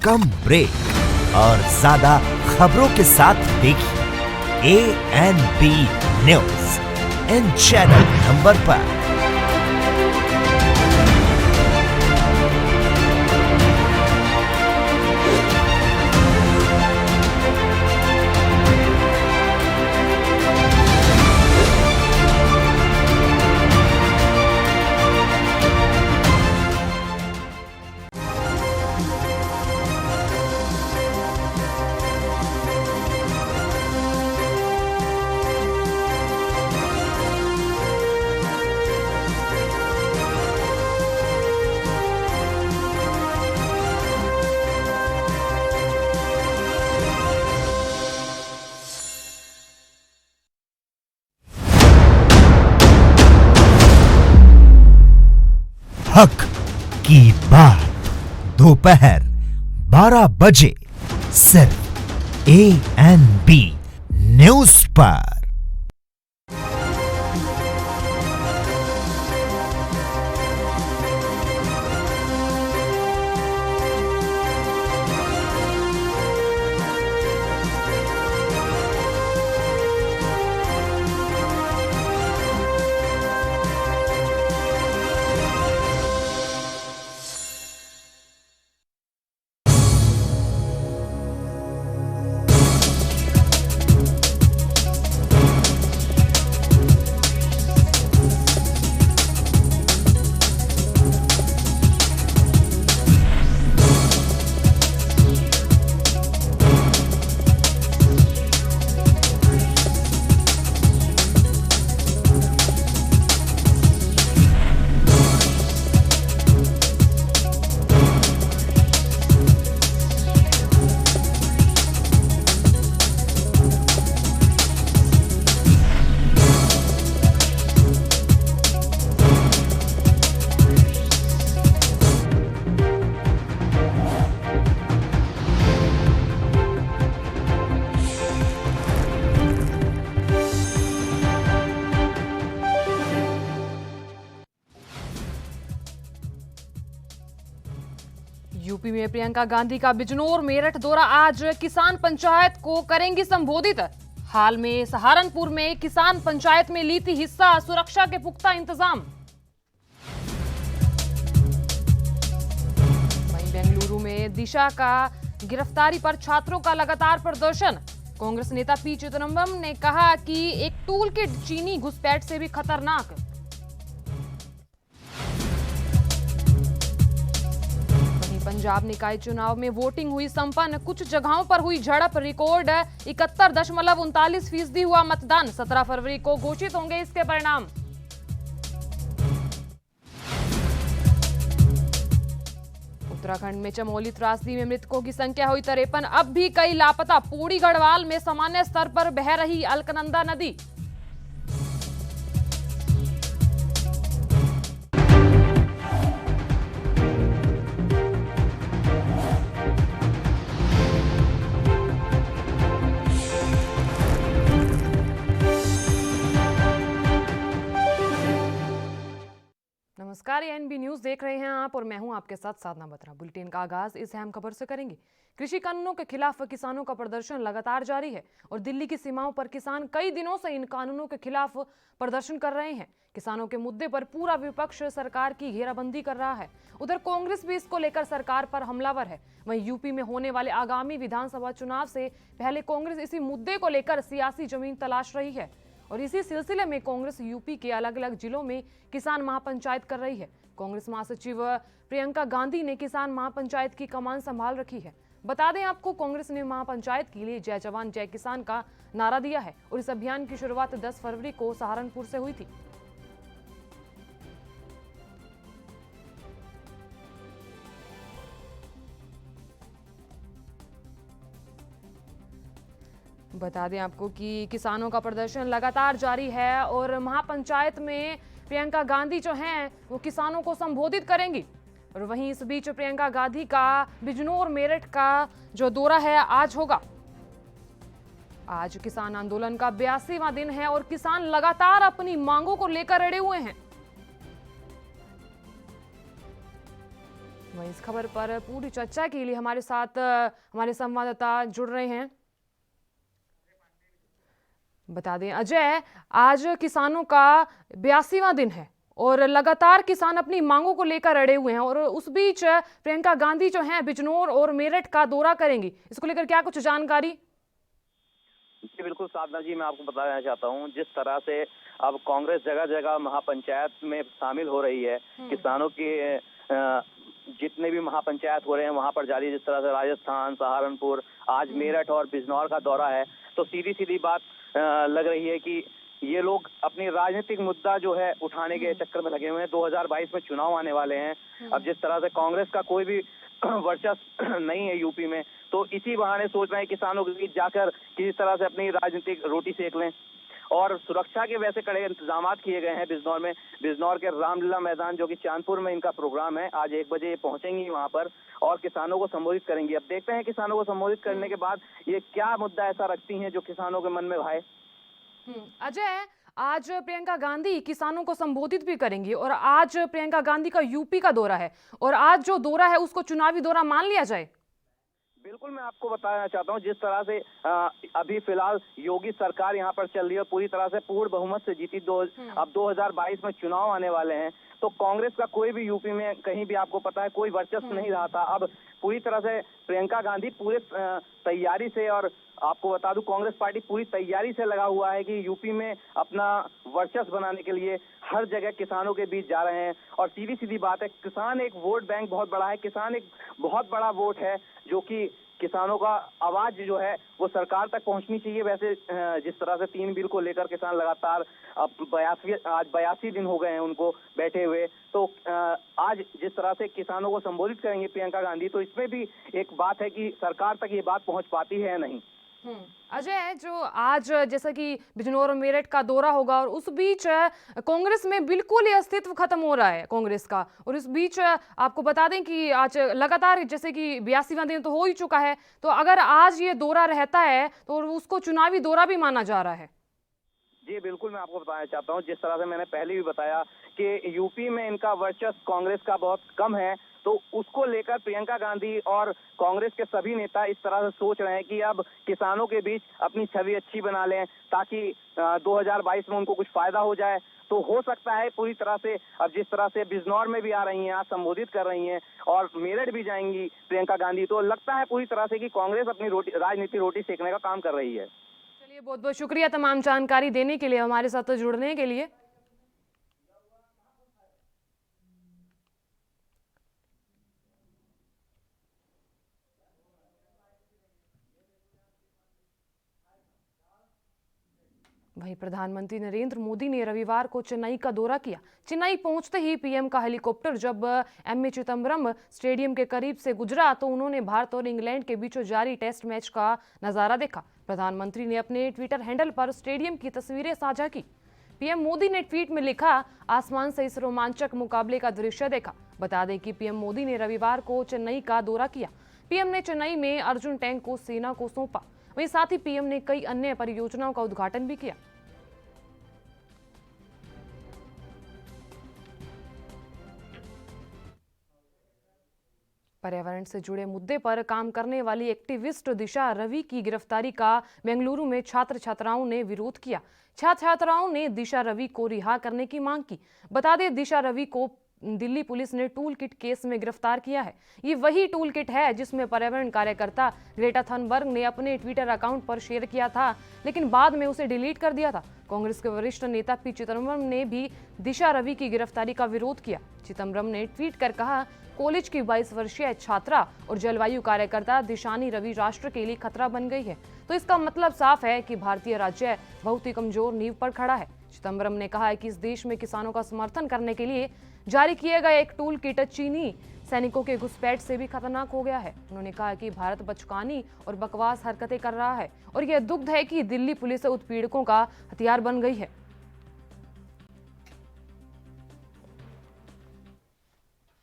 कम break और ज्यादा खबरों के साथ देखिए ANB news in channel number पर। हक की बात दोपहर 12 बजे सिर्फ ANB न्यूज पर। यूपी में प्रियंका गांधी का बिजनौर मेरठ दौरा। आज किसान पंचायत को करेंगी संबोधित। हाल में सहारनपुर में किसान पंचायत में ली थी हिस्सा, सुरक्षा के पुख्ता इंतजाम। वहीं बेंगलुरु में दिशा का गिरफ्तारी पर छात्रों का लगातार प्रदर्शन। कांग्रेस नेता पी चिदंबरम ने कहा कि एक टूल किट चीनी घुसपैठ से भी खतरनाक। पंजाब निकाय चुनाव में वोटिंग हुई संपन्न। कुछ जगहों पर हुई झड़प। रिकॉर्ड 71.39% हुआ मतदान। 17 फरवरी को घोषित होंगे इसके परिणाम। उत्तराखंड में चमोली त्रासदी में मृतकों की संख्या हुई 53। अब भी कई लापता। पौड़ी गढ़वाल में सामान्य स्तर पर बह रही अलकनंदा नदी। नमस्कार, ANB न्यूज देख रहे हैं आप और मैं हूं आपके साथ साधना बत्रा। बुलेटिन का आगाज इस अहम खबर से करेंगे। कृषि कानूनों के खिलाफ किसानों का प्रदर्शन लगातार जारी है और दिल्ली की सीमाओं पर किसान कई दिनों से इन कानूनों के खिलाफ प्रदर्शन कर रहे हैं। किसानों के मुद्दे पर पूरा विपक्ष सरकार की घेराबंदी कर रहा है। उधर कांग्रेस भी इसको लेकर सरकार पर हमलावर है। वहीं यूपी में होने वाले आगामी विधानसभा चुनाव से पहले कांग्रेस इसी मुद्दे को लेकर सियासी जमीन तलाश रही है और इसी सिलसिले में कांग्रेस यूपी के अलग अलग जिलों में किसान महापंचायत कर रही है। कांग्रेस महासचिव प्रियंका गांधी ने किसान महापंचायत की कमान संभाल रखी है। बता दें आपको, कांग्रेस ने महापंचायत के लिए जय जवान जय किसान का नारा दिया है और इस अभियान की शुरुआत 10 फरवरी को सहारनपुर से हुई थी। बता दें आपको कि किसानों का प्रदर्शन लगातार जारी है और महापंचायत में प्रियंका गांधी जो हैं वो किसानों को संबोधित करेंगी। और वहीं इस बीच प्रियंका गांधी का बिजनौर मेरठ का जो दौरा है आज होगा। आज किसान आंदोलन का 82वां दिन है और किसान लगातार अपनी मांगों को लेकर अड़े हुए हैं। वहीं इस खबर पर पूरी चर्चा के लिए हमारे साथ हमारे संवाददाता जुड़ रहे हैं। बता दें अजय, आज किसानों का 82वां दिन है और लगातार किसान अपनी मांगों को लेकर अड़े हुए हैं और उस बीच प्रियंका गांधी जो हैं बिजनौर और मेरठ का दौरा करेंगी। इसको लेकर क्या कुछ जानकारी? जी बिल्कुल साधना जी, मैं आपको बताना चाहता हूँ, जिस तरह से अब कांग्रेस जगह जगह महापंचायत में शामिल हो रही है, किसानों के जितने भी महापंचायत हो रहे हैं वहां पर जारी, जिस तरह से राजस्थान, सहारनपुर, आज मेरठ और बिजनौर का दौरा है, तो सीधी सीधी बात लग रही है कि ये लोग अपनी राजनीतिक मुद्दा जो है उठाने के चक्कर में लगे हुए हैं। 2022 में चुनाव आने वाले हैं। अब जिस तरह से कांग्रेस का कोई भी वर्चस्व नहीं है यूपी में, तो इसी बहाने सोच रहे हैं किसानों के बीच जाकर किसी तरह से अपनी राजनीतिक रोटी सेक लें। और सुरक्षा के वैसे कड़े इंतजाम किए गए हैं बिजनौर में। बिजनौर के रामलीला मैदान जो कि चांदपुर में इनका प्रोग्राम है, आज 1 बजे पहुंचेंगी वहां पर और किसानों को संबोधित करेंगी। अब देखते हैं किसानों को संबोधित करने के बाद ये क्या मुद्दा ऐसा रखती हैं जो किसानों के मन में भाए। अजय, आज प्रियंका गांधी किसानों को संबोधित भी करेंगी और आज प्रियंका गांधी का यूपी का दौरा है और आज जो दौरा है उसको चुनावी दौरा मान लिया जाए? बिल्कुल, मैं आपको बताना चाहता हूँ, जिस तरह से अभी फिलहाल योगी सरकार यहाँ पर चल रही है, पूरी तरह से पूर्ण बहुमत से जीती। अब 2022 में चुनाव आने वाले हैं, तो कांग्रेस का कोई भी यूपी में कहीं भी आपको पता है कोई वर्चस्व नहीं रहा था। अब पूरी तरह से प्रियंका गांधी पूरे तैयारी से, और आपको बता दूं कांग्रेस पार्टी पूरी तैयारी से लगा हुआ है कि यूपी में अपना वर्चस्व बनाने के लिए हर जगह किसानों के बीच जा रहे हैं। और सीधी सीधी बात है, किसान एक वोट बैंक बहुत बड़ा है, किसान एक बहुत बड़ा वोट है, जो कि किसानों का आवाज जो है वो सरकार तक पहुंचनी चाहिए। वैसे जिस तरह से 3 बिल को लेकर किसान लगातार अब 82 दिन हो गए हैं उनको बैठे हुए, तो आज जिस तरह से किसानों को संबोधित करेंगे प्रियंका गांधी, तो इसमें भी एक बात है कि सरकार तक ये बात पहुंच पाती है या नहीं। अजय, जो आज जैसा कि बिजनौर और मेरठ का दौरा होगा और उस बीच कांग्रेस में बिल्कुल ही अस्तित्व खत्म हो रहा है कांग्रेस का, और इस बीच आपको बता दें कि आज लगातार जैसे कि 82वां दिन तो हो ही चुका है, तो अगर आज ये दौरा रहता है तो उसको चुनावी दौरा भी माना जा रहा है। जी बिल्कुल, मैं आपको बताना चाहता हूँ, जिस तरह से मैंने पहले भी बताया कि यूपी में इनका वर्चस्व कांग्रेस का बहुत कम है, तो उसको लेकर प्रियंका गांधी और कांग्रेस के सभी नेता इस तरह से सोच रहे हैं कि अब किसानों के बीच अपनी छवि अच्छी बना लें ताकि 2022 में उनको कुछ फायदा हो जाए। तो हो सकता है पूरी तरह से, अब जिस तरह से बिजनौर में भी आ रही हैं, आज संबोधित कर रही हैं और मेरठ भी जाएंगी प्रियंका गांधी, तो लगता है पूरी तरह से कि कांग्रेस अपनी राजनीति रोटी सेकने का काम कर रही है। चलिए, बहुत बहुत शुक्रिया तमाम जानकारी देने के लिए, हमारे साथ जुड़ने के लिए। वहीं प्रधानमंत्री नरेंद्र मोदी ने रविवार को चेन्नई का दौरा किया। चेन्नई पहुंचते ही पीएम का हेलीकॉप्टर जब एमए चिदम्बरम स्टेडियम के करीब से गुजरा तो उन्होंने भारत और इंग्लैंड के बीच जारी टेस्ट मैच का नजारा देखा। प्रधानमंत्री ने अपने ट्विटर हैंडल पर स्टेडियम की तस्वीरें साझा की। पीएम मोदी ने ट्वीट में लिखा, आसमान से इस रोमांचक मुकाबले का दृश्य देखा। बता दें कि पीएम मोदी ने रविवार को चेन्नई का दौरा किया। पीएम ने चेन्नई में अर्जुन टैंक को सेना को सौंपा। वहीं साथ ही पीएम ने कई अन्य परियोजनाओं का उद्घाटन भी किया। पर्यावरण से जुड़े मुद्दे पर काम करने वाली एक्टिविस्ट दिशा रवि की गिरफ्तारी का बेंगलुरु में छात्र छात्राओं ने विरोध किया। छात्र छात्राओं ने दिशा रवि को रिहा करने की मांग की। बता दें, दिशा रवि को दिल्ली पुलिस ने टूल किट केस में गिरफ्तार किया है। ये वही टूल किट है जिसमें पर्यावरण कार्यकर्ता ग्रेटा थनबर्ग ने अपने ट्विटर अकाउंट पर शेयर किया था, लेकिन बाद में उसे डिलीट कर दिया था। कांग्रेस के वरिष्ठ नेता पी चिदम्बरम ने भी दिशा रवि की गिरफ्तारी का विरोध किया। चिदम्बरम ने ट्वीट कर कहा, कॉलेज की 22 वर्षीय छात्रा और जलवायु कार्यकर्ता दिशानी रवि राष्ट्र के लिए खतरा बन गई है, तो इसका मतलब साफ है कि भारतीय राज्य बहुत ही कमजोर नींव पर खड़ा है। चिदम्बरम ने कहा है कि इस देश में किसानों का समर्थन करने के लिए जारी किया गया एक टूल किट चीनी सैनिकों के घुसपैठ से भी खतरनाक हो गया है। उन्होंने कहा कि भारत बचकानी और बकवास हरकतें कर रहा है और यह दुख है कि दिल्ली पुलिस उत्पीड़कों का हथियार बन गई है।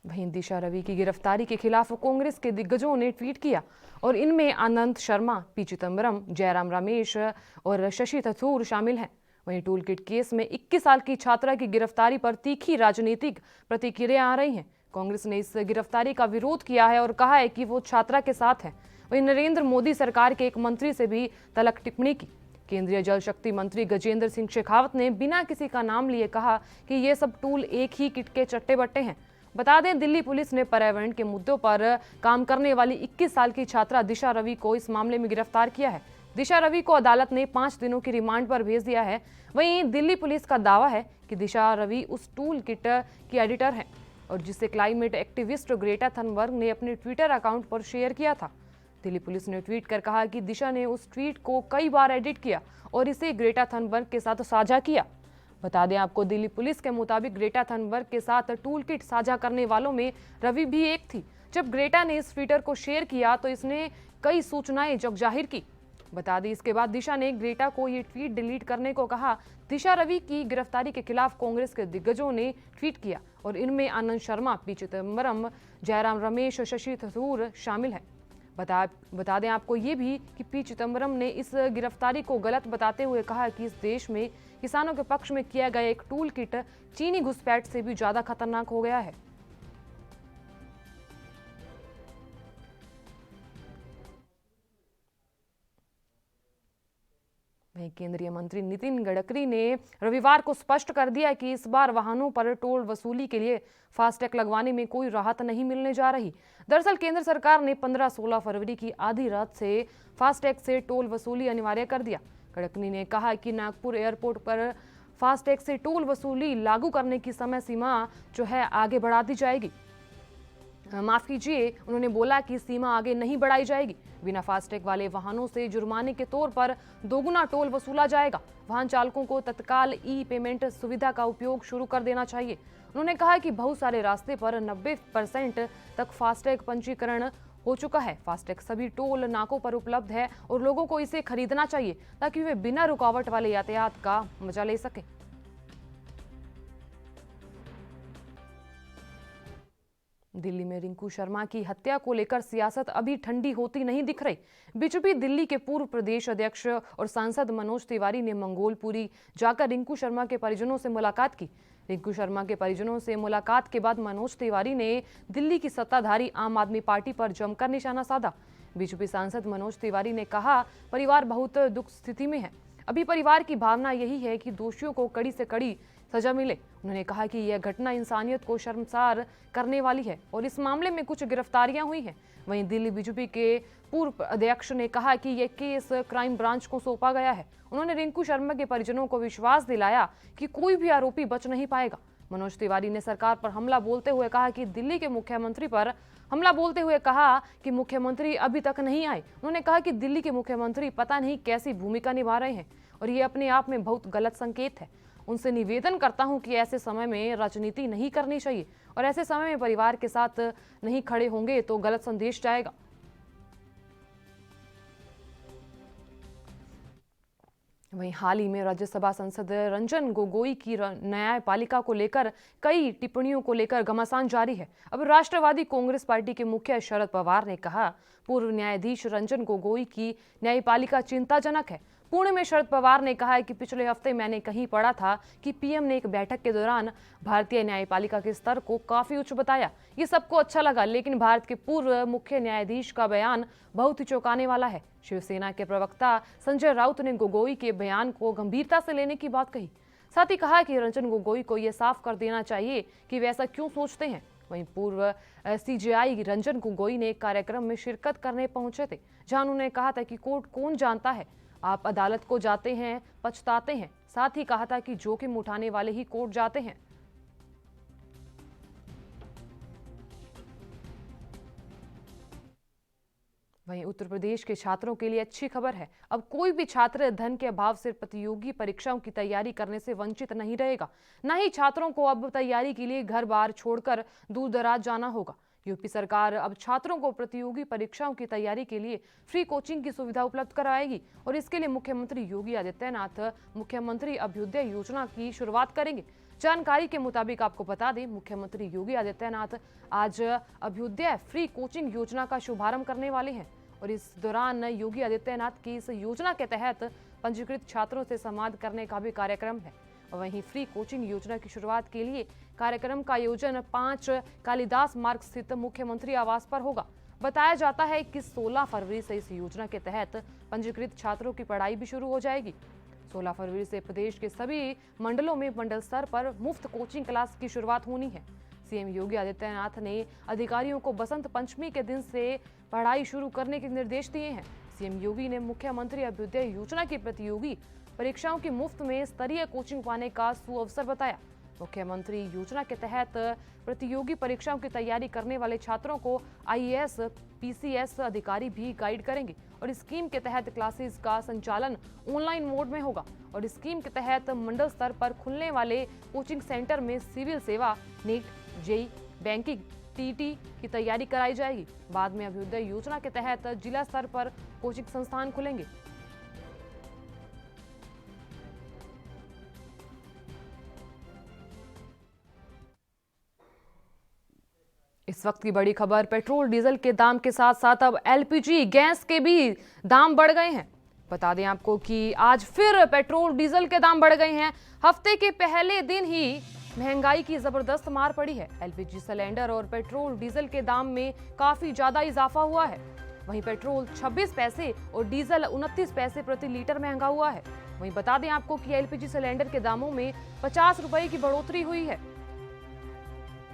वहीं दिशा रवि की गिरफ्तारी के खिलाफ कांग्रेस के दिग्गजों ने ट्वीट किया और इनमें आनंद शर्मा, पी चिदम्बरम, जयराम रमेश और शशि थरूर शामिल हैं। वहीं टूल किट केस में 21 साल की छात्रा की गिरफ्तारी पर तीखी राजनीतिक प्रतिक्रिया आ रही हैं। कांग्रेस ने इस गिरफ्तारी का विरोध किया है और कहा है कि वो छात्रा के साथ है। वहीं नरेंद्र मोदी सरकार के एक मंत्री से भी तलक टिप्पणी की। केंद्रीय जल शक्ति मंत्री गजेंद्र सिंह शेखावत ने बिना किसी का नाम लिए कहा कि ये सब टूल एक ही किट के चट्टे बट्टे हैं। बता दें, दिल्ली पुलिस ने पर्यावरण के मुद्दों पर काम करने वाली 21 साल की छात्रा दिशा रवि को इस मामले में गिरफ्तार किया है। दिशा रवि को अदालत ने 5 दिनों की रिमांड पर भेज दिया है। वहीं दिल्ली पुलिस का दावा है कि दिशा रवि उस टूल किट की एडिटर है और जिसे क्लाइमेट एक्टिविस्ट ग्रेटा थनबर्ग ने अपने ट्विटर अकाउंट पर शेयर किया था। दिल्ली पुलिस ने ट्वीट कर कहा कि दिशा ने उस ट्वीट को कई बार एडिट किया और इसे ग्रेटा थनबर्ग के साथ साझा किया। बता दें आपको, दिल्ली पुलिस के मुताबिक ग्रेटा थनबर्ग के साथ टूल किट साझा करने वालों में रवि भी एक थी। जब ग्रेटा ने इस ट्विटर को शेयर किया तो इसने कई सूचनाएं जग जाहिर की। बता दें, इसके बाद दिशा ने ग्रेटा को ये ट्वीट डिलीट करने को कहा। दिशा रवि की गिरफ्तारी के खिलाफ कांग्रेस के दिग्गजों ने ट्वीट किया और इनमें आनंद शर्मा, पी चिदम्बरम, जयराम रमेश, शशि थरूर शामिल है। बता दें आपको ये भी कि पी चिदम्बरम ने इस गिरफ्तारी को गलत बताते हुए कहा कि इस देश में किसानों के पक्ष में किया गया एक टूल किट चीनी घुसपैठ से भी ज्यादा खतरनाक हो गया है। वहीं केंद्रीय मंत्री नितिन गडकरी ने रविवार को स्पष्ट कर दिया कि इस बार वाहनों पर टोल वसूली के लिए फास्टैग लगवाने में कोई राहत नहीं मिलने जा रही। दरअसल केंद्र सरकार ने 15-16 फरवरी की आधी रात से फास्टैग से टोल वसूली अनिवार्य कर दिया। गडकरी ने कहा कि नागपुर एयरपोर्ट पर फास्टैग से टोल वसूली लागू करने की समय सीमा जो है आगे बढ़ा दी जाएगी। माफ कीजिए, उन्होंने बोला कि सीमा आगे नहीं बढ़ाई जाएगी। बिना फास्टैग वाले वाहनों से जुर्माने के तौर पर दोगुना टोल वसूला जाएगा। वाहन चालकों को तत्काल ई पेमेंट सुविधा का उपयोग शुरू कर देना चाहिए। उन्होंने कहा कि बहुत सारे रास्ते पर 90% तक फास्टैग पंजीकरण हो चुका है। फास्टैग सभी टोल नाकों पर उपलब्ध है और लोगों को इसे खरीदना चाहिए ताकि वे बिना रुकावट वाले यातायात का मजा ले सकें। दिल्ली में रिंकू शर्मा की हत्या को लेकर सियासत अभी ठंडी होती नहीं दिख रही। बीजेपी दिल्ली के पूर्व प्रदेश अध्यक्ष और सांसद मनोज तिवारी ने मंगोलपुरी जाकर रिंकू शर्मा के परिजनों से मुलाकात की। रिंकू शर्मा के परिजनों से मुलाकात के बाद मनोज तिवारी ने दिल्ली की सत्ताधारी आम आदमी पार्टी पर जमकर निशाना साधा। बीजेपी सांसद मनोज तिवारी ने कहा, परिवार बहुत दुख स्थिति में है। अभी परिवार की भावना यही है कि दोषियों को कड़ी से कड़ी सजा मिले। उन्होंने कहा कि यह घटना इंसानियत को शर्मसार करने वाली है और इस मामले में कुछ गिरफ्तारियां हुई हैं। वहीं दिल्ली बीजेपी के पूर्व अध्यक्ष ने कहा कि यह केस क्राइम ब्रांच को सौंपा गया है। उन्होंने रिंकू शर्मा के परिजनों को विश्वास दिलाया कि कोई भी आरोपी बच नहीं पाएगा। मनोज तिवारी ने सरकार पर हमला बोलते हुए कहा कि दिल्ली के मुख्यमंत्री पर हमला बोलते हुए कहा कि मुख्यमंत्री अभी तक नहीं आए। उन्होंने कहा कि दिल्ली के मुख्यमंत्री पता नहीं कैसी भूमिका निभा रहे हैं और ये अपने आप में बहुत गलत संकेत है। उनसे निवेदन करता हूं कि ऐसे समय में राजनीति नहीं करनी चाहिए और ऐसे समय में परिवार के साथ नहीं खड़े होंगे तो गलत संदेश जाएगा। वहीं हाल ही में राज्यसभा सांसद रंजन गोगोई की न्यायपालिका को लेकर कई टिप्पणियों को लेकर घमासान जारी है। अब राष्ट्रवादी कांग्रेस पार्टी के मुखिया शरद पवार ने कहा, पूर्व न्यायाधीश रंजन गोगोई की न्यायपालिका चिंताजनक है। पुणे में शरद पवार ने कहा है कि पिछले हफ्ते मैंने कहीं पढ़ा था कि पीएम ने एक बैठक के दौरान भारतीय न्यायपालिका के स्तर को काफी उच्च बताया। ये सबको अच्छा लगा, लेकिन भारत के पूर्व मुख्य न्यायाधीश का बयान बहुत ही चौंकाने वाला है। शिवसेना के प्रवक्ता संजय राउत ने गोगोई के बयान को गंभीरता से लेने की बात कही। साथ ही कहा कि रंजन गोगोई को यह साफ कर देना चाहिए कि वे ऐसा क्यों सोचते हैं। वहीं पूर्व सीजेआई रंजन गोगोई ने एक कार्यक्रम में शिरकत करने पहुंचे थे, जहां उन्होंने कहा था कि कोर्ट कौन जानता है, आप अदालत को जाते हैं, पछताते हैं। साथ ही कहा था कि जोखिम उठाने वाले ही कोर्ट जाते हैं। वहीं उत्तर प्रदेश के छात्रों के लिए अच्छी खबर है। अब कोई भी छात्र धन के अभाव से प्रतियोगी परीक्षाओं की तैयारी करने से वंचित नहीं रहेगा। न ही छात्रों को अब तैयारी के लिए घर बार छोड़कर दूर दराज जाना होगा। यूपी सरकार अब छात्रों को प्रतियोगी परीक्षाओं की तैयारी के लिए फ्री कोचिंग की सुविधा उपलब्ध कराएगी और इसके लिए मुख्यमंत्री योगी आदित्यनाथ मुख्यमंत्री अभ्युदय योजना की शुरुआत करेंगे। जानकारी के मुताबिक आपको बता दें, मुख्यमंत्री योगी आदित्यनाथ आज अभ्युदय फ्री कोचिंग योजना का शुभारंभ करने वाले हैं और इस दौरान योगी आदित्यनाथ की इस योजना के तहत पंजीकृत छात्रों से संवाद करने का भी कार्यक्रम है। और वहीं फ्री कोचिंग योजना की शुरुआत के लिए कार्यक्रम का आयोजन 5 कालिदास मार्ग स्थित मुख्यमंत्री आवास पर होगा। बताया जाता है कि 16 फरवरी से इस योजना के तहत पंजीकृत छात्रों की पढ़ाई भी शुरू हो जाएगी। 16 फरवरी से प्रदेश के सभी मंडलों में मंडल स्तर पर मुफ्त कोचिंग क्लास की शुरुआत होनी है। सीएम योगी आदित्यनाथ ने अधिकारियों को बसंत पंचमी के दिन से पढ़ाई शुरू करने के निर्देश दिए हैं। सीएम योगी ने मुख्यमंत्री अभ्युदय योजना की प्रतियोगी परीक्षाओं की मुफ्त में स्तरीय कोचिंग पाने का सुअवसर बताया। मुख्यमंत्री योजना के तहत प्रतियोगी परीक्षाओं की तैयारी करने वाले छात्रों को आईएएस, पीसीएस अधिकारी भी गाइड करेंगे और स्कीम के तहत क्लासेस का संचालन ऑनलाइन मोड में होगा। और स्कीम के तहत मंडल स्तर पर खुलने वाले कोचिंग सेंटर में सिविल सेवा, नीट, जेई, बैंकिंग, टीटी की तैयारी कराई जाएगी। बाद में अभ्युदय योजना के तहत जिला स्तर पर कोचिंग संस्थान खुलेंगे। इस वक्त की बड़ी खबर, पेट्रोल डीजल के दाम के साथ साथ अब एलपीजी गैस के भी दाम बढ़ गए हैं। बता दें आपको कि आज फिर पेट्रोल डीजल के दाम बढ़ गए हैं। हफ्ते के पहले दिन ही महंगाई की जबरदस्त मार पड़ी है। एलपीजी सिलेंडर और पेट्रोल डीजल के दाम में काफी ज्यादा इजाफा हुआ है। वहीं पेट्रोल 26 पैसे और डीजल 29 पैसे प्रति लीटर महंगा हुआ है। वहीं बता दें आपको कि एलपीजी सिलेंडर के दामों में 50 रुपए की बढ़ोतरी हुई है।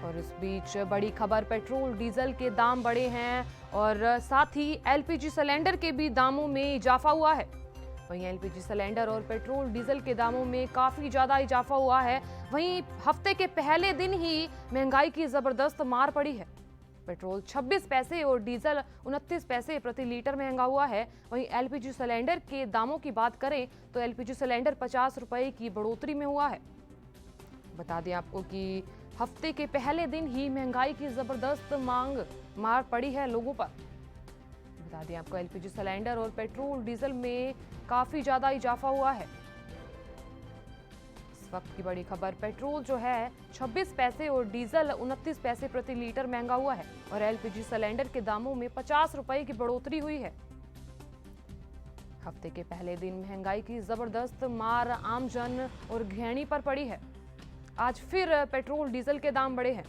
और इस बीच बड़ी खबर, पेट्रोल डीजल के दाम बढ़े हैं और साथ ही एलपीजी सिलेंडर के भी दामों में इजाफा हुआ है। वहीं एलपीजी सिलेंडर और पेट्रोल डीजल के दामों में काफी ज्यादा इजाफा हुआ है। वहीं हफ्ते के पहले दिन ही महंगाई की जबरदस्त मार पड़ी है। पेट्रोल 26 पैसे और डीजल 29 पैसे प्रति लीटर महंगा हुआ है। वहीं एलपीजी सिलेंडर के दामों की बात करें तो एलपीजी सिलेंडर 50 रुपए की बढ़ोतरी में हुआ है। बता दें आपको कि हफ्ते के पहले दिन ही महंगाई की जबरदस्त मार पड़ी है लोगों पर। बता दें आपको एलपीजी सिलेंडर और पेट्रोल डीजल में काफी ज्यादा इजाफा हुआ है। इस वक्त की बड़ी खबर, पेट्रोल जो है 26 पैसे और डीजल 29 पैसे प्रति लीटर महंगा हुआ है और एलपीजी सिलेंडर के दामों में 50 रुपए की बढ़ोतरी हुई है। हफ्ते के पहले दिन महंगाई की जबरदस्त मार आमजन और गृहिणी पर पड़ी है। आज फिर पेट्रोल डीजल के दाम बढ़े हैं।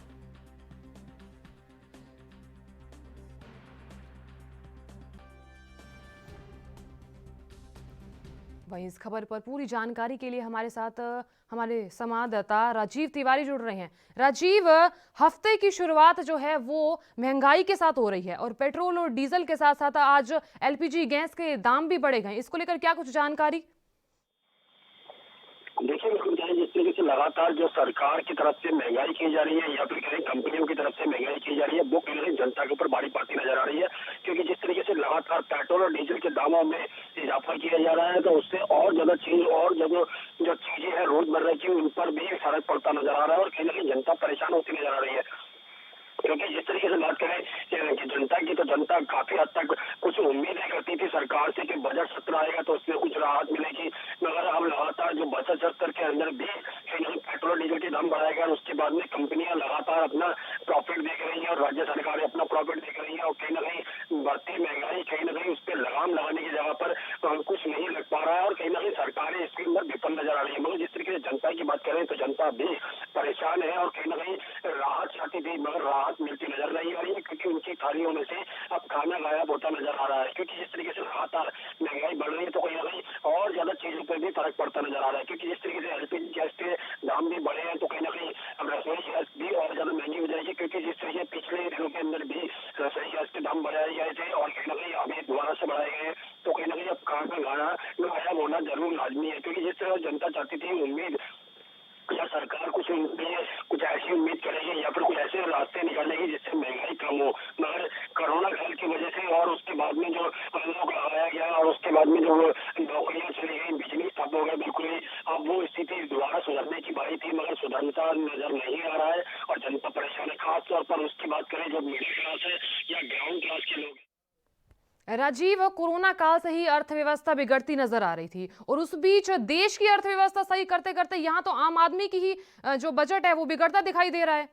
वहीं इस खबर पर पूरी जानकारी के लिए हमारे साथ हमारे संवाददाता राजीव तिवारी जुड़ रहे हैं। राजीव, हफ्ते की शुरुआत जो है वो महंगाई के साथ हो रही है और पेट्रोल और डीजल के साथ साथ आज एलपीजी गैस के दाम भी बढ़े गए। इसको लेकर क्या कुछ जानकारी? देखिए, जिस तरीके से लगातार जो सरकार की तरफ से महंगाई की जा रही है या फिर कहीं कंपनियों की तरफ से महंगाई की जा रही है, वो कहीं जनता के ऊपर भारी पड़ती नजर आ रही है। क्योंकि जिस तरीके से लगातार पेट्रोल और डीजल के दामों में इजाफा किया जा रहा है, तो उससे और ज्यादा जो चीजें हैं रोजमर्रा की, उन पर भी फर्क पड़ता नजर आ रहा है और कहीं ना कहीं जनता परेशान होती नजर आ रही है। क्योंकि जिस तरीके से बात करें कि जनता की, तो जनता काफी हद तक कुछ उम्मीदें करती थी सरकार से कि बजट सत्र आएगा तो उसमें कुछ राहत मिलेगी। मगर अब लगातार जो बजट सत्र के अंदर भी कहीं ना कहीं पेट्रोल डीजल के दाम बढ़ाए गए और उसके बाद में कंपनियां लगातार अपना प्रॉफिट देख रही है और राज्य सरकारें अपना प्रॉफिट देख रही है और कहीं ना कहीं बढ़ती महंगाई कहीं ना कहीं उस पर लगाम लगाने की जगह पर कुछ नहीं लग पा रहा है और कहीं ना कहीं सरकारें इसके अंदर विफल नजर आ रही है। मगर जिस तरीके से जनता की बात करें तो जनता भी परेशान है और कहीं ना कहीं राहत चाहती थी, मगर राहत मिलती नजर नहीं आ रही है क्योंकि उनकी थालियों में से अब खाना गायब होता नजर आ रहा है। क्योंकि जिस तरीके से लगातार महंगाई बढ़ रही है तो कहीं ना कहीं और ज्यादा चीजों पर भी फर्क पड़ता नजर आ रहा है। क्योंकि जिस तरीके से एलपीजी गैस के दाम भी बढ़े हैं तो कहीं ना कहीं अब रसोई गैस भी और ज्यादा महंगी हो जाएगी। क्योंकि जिस तरीके पिछले दिनों के अंदर भी रसोई गैस के दाम बढ़ाए गए थे और कहीं ना कहीं अभी दोबारा से बढ़ाए गए हैं, तो कहीं ना कहीं अब खाना गाना गायब होना जरूर लाजमी है। क्योंकि जिस तरह जनता चाहती थी, उम्मीद या सरकार कुछ ऐसी उम्मीद करेगी या फिर कुछ ऐसे रास्ते निकालेगी जिससे महंगाई कम हो, मगर कोरोना काल की वजह से और उसके बाद में जो अनलॉक लगाया गया और उसके बाद में जो नौकरियां चली गई, बिजली ठप हो गया बिल्कुल ही, अब वो स्थिति दोबारा सुधरने की बारी थी मगर सुधरता नजर नहीं आ रहा है और जनता परेशान है। खासतौर पर उसकी बात करें जो मिडिल क्लास है या ग्राउंड क्लास के लोग। राजीव, कोरोना काल से ही अर्थव्यवस्था बिगड़ती नजर आ रही थी और उस बीच देश की अर्थव्यवस्था सही करते करते यहाँ तो आम आदमी की ही जो बजट है वो बिगड़ता दिखाई दे रहा है।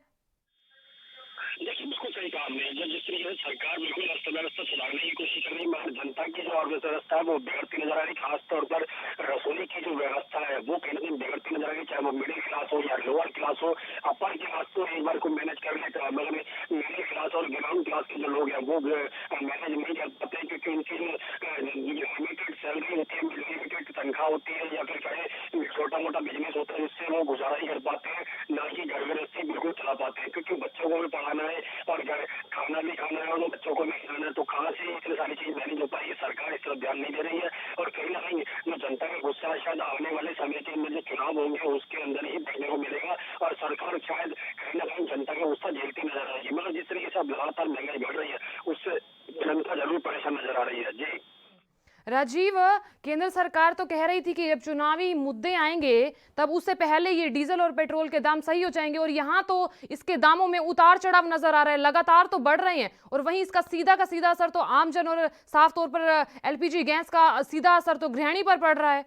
देखिए, बिल्कुल सही सही कहा आपने। जब जिस तरीके से सरकार बिल्कुल अर्थव्यवस्था सुधारने की कोशिश कर रही है, मगर जनता की जो अर्थव्यवस्था है वो बिगड़ती नजर आ रही है। खासतौर पर रसोई की जो व्यवस्था है वो कहीं ना कहीं बिगड़ती नजर आ रही है, चाहे वो मिडिल क्लास हो या लोअर क्लास हो। अपर क्लास तो एक बार को मैनेज कर लेता है, मगर मिडिल क्लास और ग्राउंड क्लास के जो लोग हैं वो मैनेज नहीं कर पाते, क्योंकि उनकी जो लिमिटेड सैलरी होती है, लिमिटेड तनख्वाह होती है, या फिर चाहे छोटा मोटा बिजनेस होता है जिससे वो गुजारा ही कर पाते हैं, ना कि घर गृहस्थी बिल्कुल चला पाते हैं। क्योंकि बच्चों को भी पढ़ाना है और खाना भी खाना है और वो बच्चों को भी खिलाना है, तो कहाँ से इतनी सारी चीज मैनेज हो पाई है। सरकार इस तरफ ध्यान नहीं दे रही है और कहीं ना कहीं जो जनता का गुस्सा है शायद आने वाले समय के अंदर जो चुनाव होंगे उसके अंदर ही देखने को मिलेगा, और सरकार शायद कहीं ना कहीं जनता का गुस्सा झेलती नजर आएगी। मगर जिस तरीके से अब लगातार महंगाई बढ़ रही है उससे जनता जरूर परेशान नजर आ रही है। जी राजीव, केंद्र सरकार तो कह रही थी कि जब चुनावी मुद्दे आएंगे तब उससे पहले ये डीजल और पेट्रोल के दाम सही हो जाएंगे, और यहाँ तो इसके दामों में उतार चढ़ाव नजर आ रहा है, लगातार तो बढ़ रहे हैं, और वहीं इसका सीधा का सीधा असर तो आमजन और साफ तौर पर एलपीजी गैस का सीधा असर तो गृहिणी पर पड़ रहा है।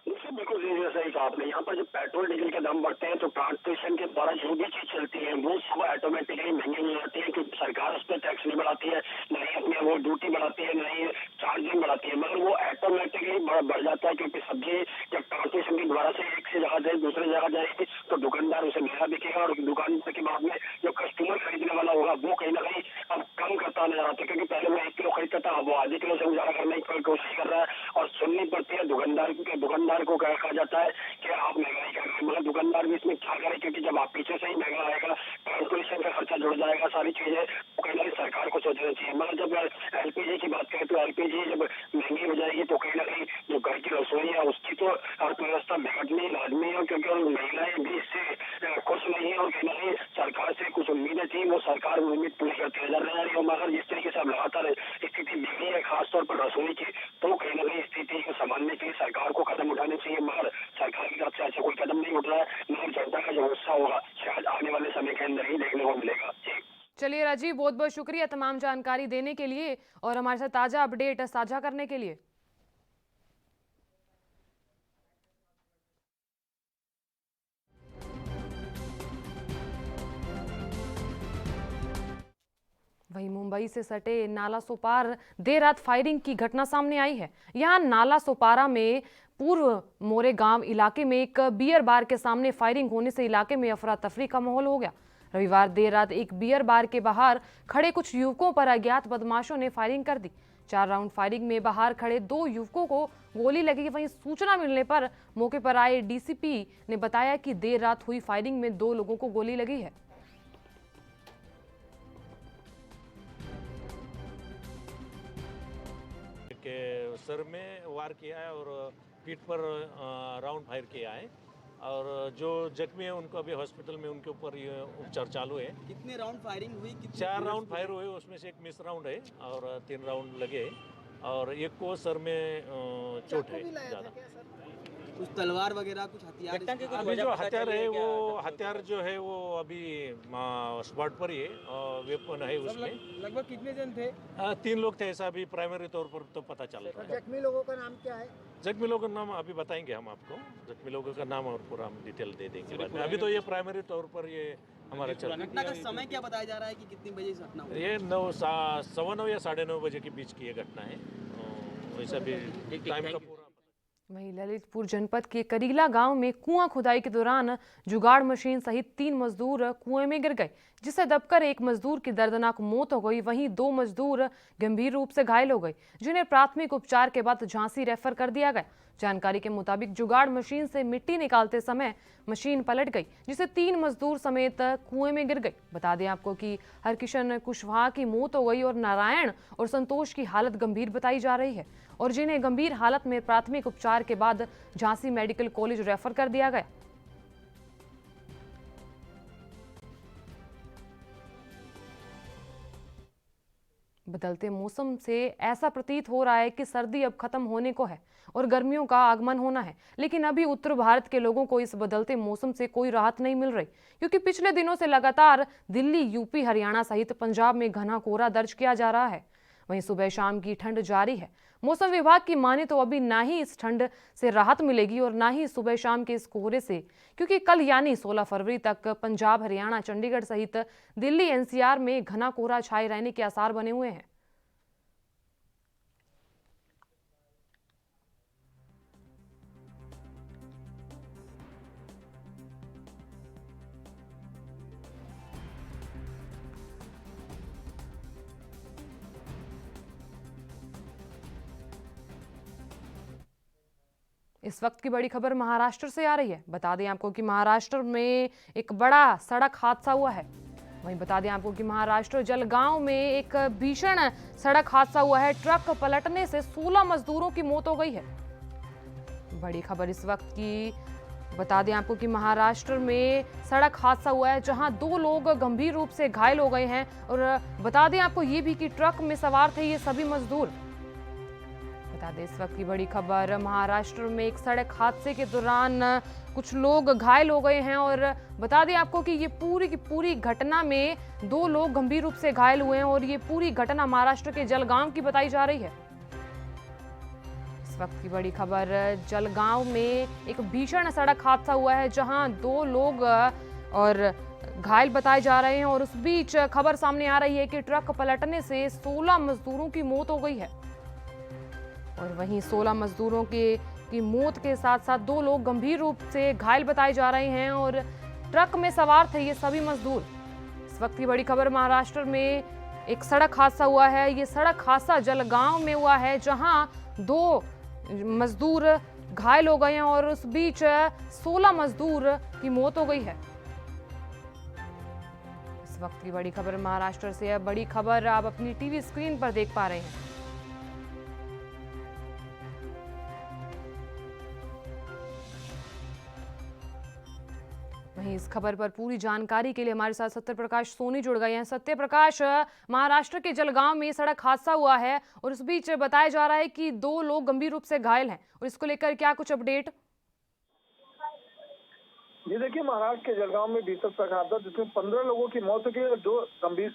बिल्कुल सही कहा आपने। यहाँ पर जब पेट्रोल डीजल के दाम बढ़ते हैं तो ट्रांसपोर्टेशन के द्वारा जो भी चीज चलती है वो सब ऑटोमेटिकली महंगी हो जाती है, क्योंकि सरकार उस पर टैक्स नहीं बढ़ाती है, न ही अपने वो ड्यूटी बढ़ाती है, न ही चार्जिंग बढ़ाती है, मगर वो ऑटोमेटिकली बढ़ जाता है। क्योंकि सब्जी जब ट्रांसपोर्टेशन के द्वारा से एक से जगह से दूसरी जगह जाएगी तो दुकानदार उसे महंगा बिकेगा, और दुकानदार के बाद में जो कस्टमर खरीदने वाला होगा वो कहीं ना कहीं अब कम करता नजर आता है। क्योंकि पहले वो 1 किलो खरीदता था, अब वो आधे किलो से गुजारा करने की कोशिश कर रहा है, और सुननी पड़ती है दुकानदार को कहा जाता है कि आप महंगाई कर रहे हैं, मगर दुकानदार भी इसमें क्या करे, क्योंकि जब आप पीछे से ही महंगा आएगा, ट्रांसपोर्टेशन का खर्चा जुड़ जाएगा, सारी चीजें तो कहीं ना कहीं सरकार को सोचना चाहिए। मगर जब एलपीजी की बात करें तो एलपीजी जब महंगी हो जाएगी तो कहीं ना कहीं जो घर की रसोई है उसकी तो अर्थव्यवस्था बिगड़नी लाजमी है, क्योंकि महिलाएं भी इससे खुश नहीं है, और कहीं ना कहीं सरकार से कुछ उम्मीदें थी वो सरकार उम्मीद पूरी करती नजर नहीं आ रही है। मगर जिस तरीके से अब लगातार स्थिति बिगड़ी है खासतौर पर रसोई की, तो कहीं ना कहीं स्थिति को संभालने के लिए सरकार को कदम उठाने चाहिए, मगर सरकार की तरफ से ऐसा कोई कदम नहीं उठ रहा है। मगर जनता का जो गुस्सा होगा शायद आने वाले समय के अंदर ही देखने को मिलेगा। चलिए राजीव, बहुत बहुत शुक्रिया तमाम जानकारी देने के लिए और हमारे साथ ताजा अपडेट साझा करने के लिए। वहीं मुंबई से सटे नाला सोपार देर रात फायरिंग की घटना सामने आई है। यहां नाला सोपारा में पूर्व मोरे गांव इलाके में एक बियर बार के सामने फायरिंग होने से इलाके में अफरा तफरी का माहौल हो गया। रविवार देर रात एक बियर बार के बाहर खड़े कुछ युवकों पर अज्ञात बदमाशों ने फायरिंग कर दी। 4 राउंड फायरिंग में बाहर खड़े 2 युवकों को गोली लगी। वहीं सूचना मिलने पर मौके पर आए डीसीपी ने बताया कि देर रात हुई फायरिंग में 2 लोगों को गोली लगी है। के सर में वार किया है और पीठ पर राउंड फायर किया है, और जो जख्मी है उनको अभी हॉस्पिटल में उनके ऊपर ये उपचार चालू है। कितने राउंड फायरिंग हुई? 4 राउंड फायर हुए, उसमें से एक मिस राउंड है और 3 राउंड लगे, और एक को सर में चोट है ज़्यादा। कुछ तलवार वगैरह कुछ हथियार? अभी जो हथियार है वो हथियार जो है वो अभी स्पॉट पर ही है, वेपन है उसमें। लगभग कितने जन थे? 3 लोग थे, ऐसा अभी प्राइमरी तौर पर तो पता चल रहा है। जख्मी लोगों का नाम क्या है? जख्मी लोगों का नाम अभी बताएंगे हम आपको, जख्मी लोगों का नाम और पूरा हम डिटेल दे देंगे बाद में। अभी तो ये प्राइमरी तौर पर ये हमारा चल रहा है। घटना का समय क्या बताया जा रहा है कि कितनी बजे से घटना हुई? ये 9:15 या 9:30 बजे के बीच की ये घटना है। वैसा भी टाइम का पूरा। वहीं ललितपुर जनपद के करीला गांव में कुआं खुदाई के दौरान जुगाड़ मशीन सहित 3 मजदूर कुएं में गिर गए, जिससे दबकर एक मजदूर की दर्दनाक मौत हो गई। वहीं 2 मजदूर गंभीर रूप से घायल हो गए, जिन्हें प्राथमिक उपचार के बाद झांसी रेफर कर दिया गया। जानकारी के मुताबिक जुगाड़ मशीन से मिट्टी निकालते समय मशीन पलट गई, जिससे 3 मजदूर समेत कुएं में गिर गए। बता दें आपको कि हरकिशन कुशवाहा की मौत हो गई और नारायण और संतोष की हालत गंभीर बताई जा रही है, और जिन्हें गंभीर हालत में प्राथमिक उपचार के बाद झांसी मेडिकल कॉलेज रेफर कर दिया गया। बदलते मौसम से ऐसा प्रतीत हो रहा है कि सर्दी अब खत्म होने को है और गर्मियों का आगमन होना है, लेकिन अभी उत्तर भारत के लोगों को इस बदलते मौसम से कोई राहत नहीं मिल रही, क्योंकि पिछले दिनों से लगातार दिल्ली, यूपी, हरियाणा सहित पंजाब में घना कोहरा दर्ज किया जा रहा है। वहीं सुबह शाम की ठंड जारी है। मौसम विभाग की माने तो अभी ना ही इस ठंड से राहत मिलेगी और ना ही सुबह शाम के इस कोहरे से, क्योंकि कल यानी 16 फरवरी तक पंजाब, हरियाणा, चंडीगढ़ सहित दिल्ली, एनसीआर में घना कोहरा छाए रहने के आसार बने हुए हैं। इस वक्त की बड़ी खबर महाराष्ट्र से आ रही है। बता दें आपको कि महाराष्ट्र में एक बड़ा सड़क हादसा हुआ है। वहीं बता दें आपको कि महाराष्ट्र जलगांव में एक भीषण सड़क हादसा हुआ है। ट्रक पलटने से 16 मजदूरों की मौत हो गई है। बड़ी खबर इस वक्त की, बता दें आपको कि महाराष्ट्र में सड़क हादसा हुआ है जहां 2 लोग गंभीर रूप से घायल हो गए हैं। और बता दें आपको ये भी कि ट्रक में सवार थे ये सभी मजदूर। बता दें इस वक्त की बड़ी खबर, महाराष्ट्र में एक सड़क हादसे के दौरान कुछ लोग घायल हो गए हैं। और बता दें आपको कि ये पूरी की पूरी घटना में 2 लोग गंभीर रूप से घायल हुए हैं और ये पूरी घटना महाराष्ट्र के जलगांव की बताई जा रही है। इस वक्त की बड़ी खबर, जलगांव में एक भीषण सड़क हादसा हुआ है जहां 2 लोग और घायल बताए जा रहे हैं। और उस बीच खबर सामने आ रही है कि ट्रक पलटने से 16 मजदूरों की मौत हो गई है। और वहीं 16 मजदूरों की मौत के साथ साथ 2 लोग गंभीर रूप से घायल बताए जा रहे हैं और ट्रक में सवार थे ये सभी मजदूर। इस वक्त की बड़ी खबर, महाराष्ट्र में एक सड़क हादसा हुआ है। ये सड़क हादसा जलगांव में हुआ है जहां 2 मजदूर घायल हो गए हैं और उस बीच 16 मजदूर की मौत हो गई है। इस वक्त की बड़ी खबर महाराष्ट्र से है। बड़ी खबर आप अपनी टीवी स्क्रीन पर देख पा रहे हैं। वहीं इस खबर पर पूरी जानकारी के लिए हमारे साथ सत्यप्रकाश सोनी जुड़ गए हैं। सत्यप्रकाश, महाराष्ट्र के जलगांव में सड़क हादसा हुआ है और इस बीच बताया जा रहा है कि 2 लोग गंभीर रूप से घायल हैं और इसको लेकर क्या कुछ अपडेट? जी देखिए, महाराष्ट्र के जलगांव में भीषण सड़क हादसा जिसमें 15 लोगों की मौत हो गई और 2 गंभीर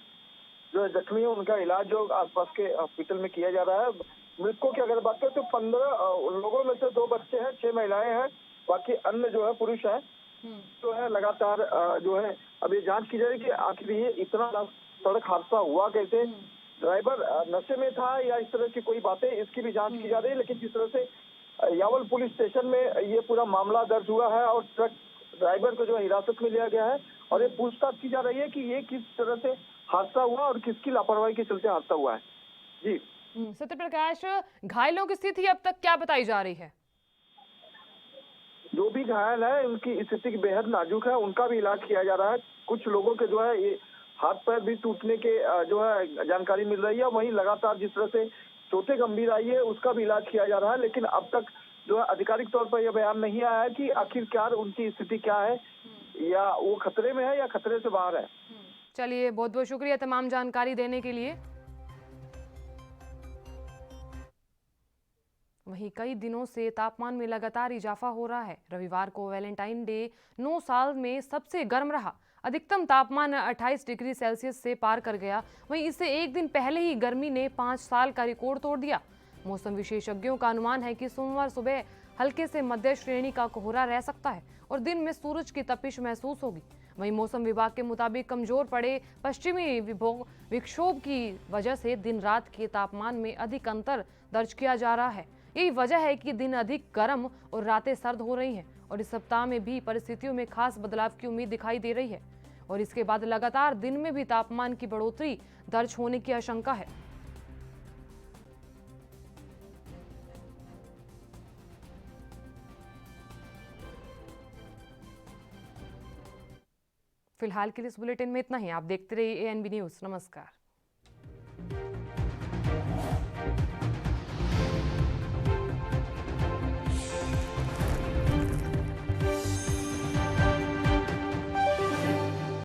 जो जख्मी है उनका इलाज जो आसपास के हॉस्पिटल में किया जा रहा है। मृतकों की अगर बात करें तो 15 लोगों में से 2 बच्चे हैं, 6 महिलाएं हैं, बाकी अन्य जो है पुरुष हैं। जो है लगातार जो है अभी जांच की जा रही है कि आखिर ये इतना सड़क हादसा हुआ कैसे, ड्राइवर नशे में था या इस तरह की कोई बातें, इसकी भी जांच की जा रही है। लेकिन जिस तरह से यावल पुलिस स्टेशन में ये पूरा मामला दर्ज हुआ है और ट्रक ड्राइवर को जो है हिरासत में लिया गया है और ये पूछताछ की जा रही है कि ये किस तरह से हादसा हुआ और किसकी लापरवाही के चलते हादसा हुआ है। जी सत्यप्रकाश, घायलों की स्थिति अब तक क्या बताई जा रही है? जो भी घायल है उनकी स्थिति बेहद नाजुक है, उनका भी इलाज किया जा रहा है। कुछ लोगों के जो है ये हाथ पैर भी टूटने के जो है जानकारी मिल रही है। वहीं लगातार जिस तरह से चोटें गंभीर आई है उसका भी इलाज किया जा रहा है। लेकिन अब तक जो है आधिकारिक तौर पर यह बयान नहीं आया है कि आखिरकार उनकी स्थिति क्या है, या वो खतरे में है या खतरे से बाहर है। चलिए, बहुत बहुत शुक्रिया तमाम जानकारी देने के लिए। वहीं कई दिनों से तापमान में लगातार इजाफा हो रहा है। रविवार को वैलेंटाइन डे 9 साल में सबसे गर्म रहा। अधिकतम तापमान 28 डिग्री सेल्सियस से पार कर गया। वहीं इससे एक दिन पहले ही गर्मी ने 5 साल का रिकॉर्ड तोड़ दिया। मौसम विशेषज्ञों का अनुमान है कि सोमवार सुबह हल्के से मध्य श्रेणी का कोहरा रह सकता है और दिन में सूरज की तपिश महसूस होगी। वहीं मौसम विभाग के मुताबिक कमजोर पड़े पश्चिमी विक्षोभ की वजह से दिन रात के तापमान में अधिक अंतर दर्ज किया जा रहा है। यही वजह है कि दिन अधिक गर्म और रातें सर्द हो रही हैं और इस सप्ताह में भी परिस्थितियों में खास बदलाव की उम्मीद दिखाई दे रही है और इसके बाद लगातार दिन में भी तापमान की बढ़ोतरी दर्ज होने की आशंका है। फिलहाल के लिए इस बुलेटिन में इतना ही। आप देखते रहिए ANB न्यूज़। नमस्कार।